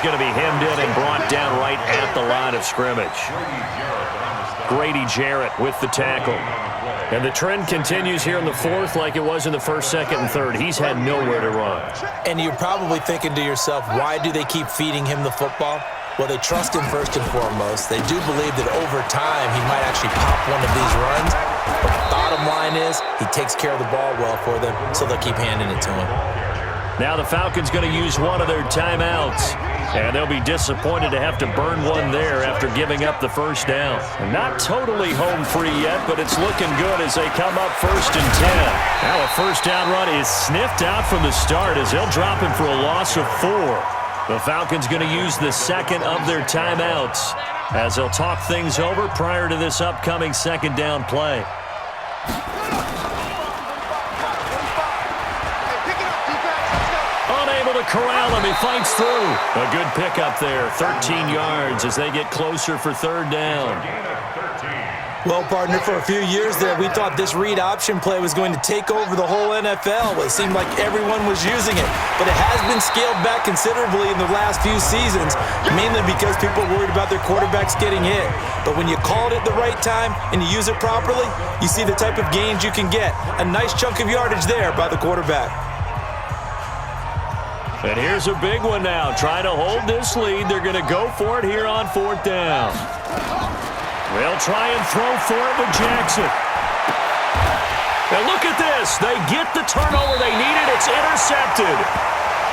going to be hemmed in and brought down right at the line of scrimmage. Grady Jarrett with the tackle. And the trend continues here in the fourth like it was in the first, second, and third. He's had nowhere to run. And you're probably thinking to yourself, why do they keep feeding him the football? Well, they trust him first and foremost. They do believe that over time he might actually pop one of these runs. But the bottom line is he takes care of the ball well for them, so they'll keep handing it to him. Now the Falcons going to use one of their timeouts. And they'll be disappointed to have to burn one there after giving up the first down. And not totally home free yet, but it's looking good as they come up 1st and 10. Now a first down run is sniffed out from the start as they'll drop him for a loss of 4. The Falcons going to use the second of their timeouts as they'll talk things over prior to this upcoming second down play. Unable to corral him. He fights through. A good pickup there. 13 yards as they get closer for third down. Well, partner, for a few years there, we thought this read option play was going to take over the whole NFL. It seemed like everyone was using it. But it has been scaled back considerably in the last few seasons, mainly because people are worried about their quarterbacks getting hit. But when you call it at the right time and you use it properly, you see the type of gains you can get. A nice chunk of yardage there by the quarterback. And here's a big one now. Trying to hold this lead. They're going to go for it here on 4th down. They'll try and throw for it with Jackson. And look at this. They get the turnover they needed. It's intercepted.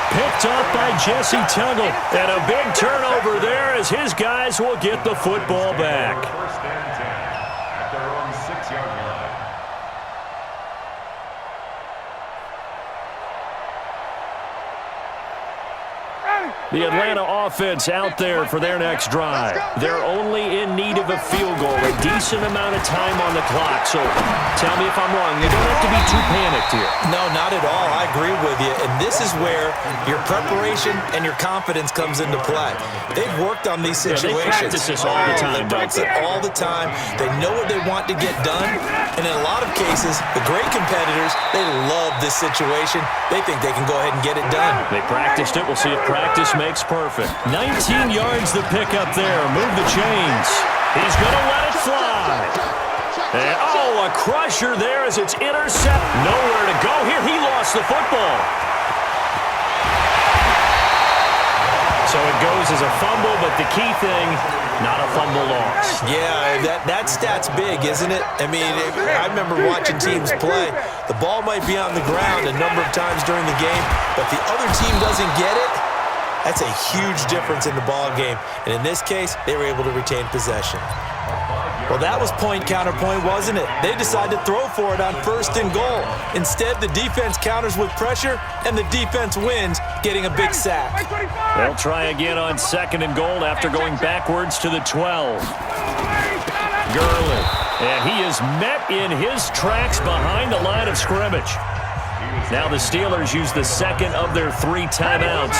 Picked up by Jesse Tuggle. And a big turnover there as his guys will get the football back. The Atlanta offense out there for their next drive. They're only in need of a field goal, a decent amount of time on the clock. So tell me if I'm wrong. You don't have to be too panicked here. No, not at all. I agree with you. And this is where your preparation and your confidence comes into play. They've worked on these situations. They practice this all the time. They practice it all the time. They know what they want to get done. And in a lot of cases, the great competitors, they love this situation. They think they can go ahead and get it done. They practiced it. We'll see if practice makes perfect. 19 yards to pick up there. Move the chains. He's going to let it fly. And, oh, a crusher there as it's intercepted. Nowhere to go here. He lost the football. So it goes as a fumble, but the key thing, not a fumble loss. Yeah, that stat's big, isn't it? I mean, I remember watching teams play. The ball might be on the ground a number of times during the game, but the other team doesn't get it. That's a huge difference in the ball game. And in this case, they were able to retain possession. Well, that was point counterpoint, wasn't it? They decided to throw for it on 1st and goal. Instead, the defense counters with pressure, and the defense wins, getting a big sack. They'll try again on 2nd and goal after going backwards to the 12. Gurley. And he is met in his tracks behind the line of scrimmage. Now the Steelers use the second of their 3 timeouts.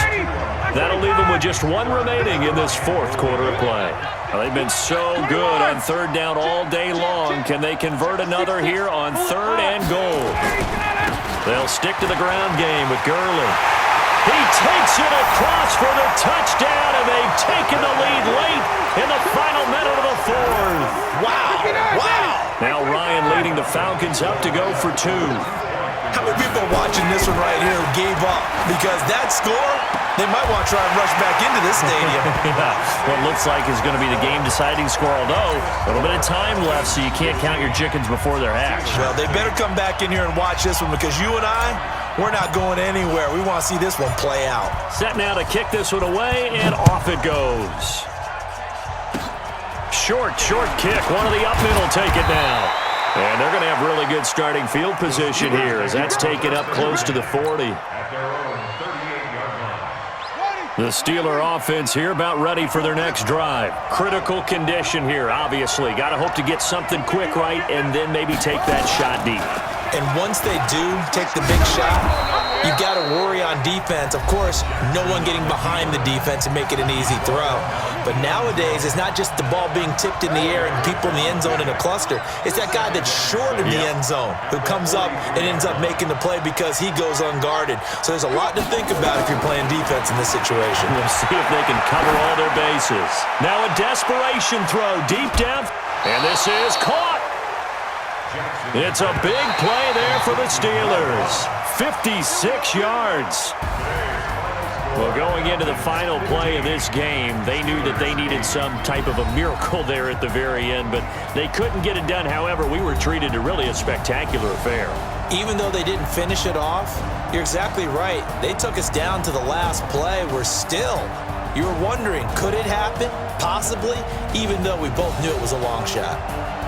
That'll leave them with just 1 remaining in this 4th quarter of play. Well, they've been so good on 3rd down all day long. Can they convert another here on 3rd and goal? They'll stick to the ground game with Gurley. He takes it across for the touchdown, and they've taken the lead late in the final minute of the 4th. Wow, wow. Now Ryan leading the Falcons up to go for 2. How many people are watching this one right here who gave up? Because that score, they might want to try and rush back into this stadium. Yeah, what looks like is going to be the game-deciding score, although a little bit of time left, so you can't count your chickens before they're hatched. Well, they better come back in here and watch this one because you and I, we're not going anywhere. We want to see this one play out. Set now to kick this one away, and off it goes. Short kick. One of the up middle take it now. And they're going to have really good starting field position here as that's taken up close to the 40. The Steeler offense here about ready for their next drive. Critical condition here, obviously. Got to hope to get something quick right and then maybe take that shot deep. And once they do take the big shot, you've got to worry on defense. Of course, no one getting behind the defense and make it an easy throw. But nowadays, it's not just the ball being tipped in the air and people in the end zone in a cluster. It's that guy that's short of the end zone who comes up and ends up making the play because he goes unguarded. So there's a lot to think about if you're playing defense in this situation. We'll see if they can cover all their bases. Now a desperation throw deep down. And this is caught. It's a big play there for the Steelers. 56 yards. Well, going into the final play of this game, they knew that they needed some type of a miracle there at the very end, but they couldn't get it done. However, we were treated to really a spectacular affair. Even though they didn't finish it off, you're exactly right. They took us down to the last play. You were wondering, could it happen? Possibly, even though we both knew it was a long shot.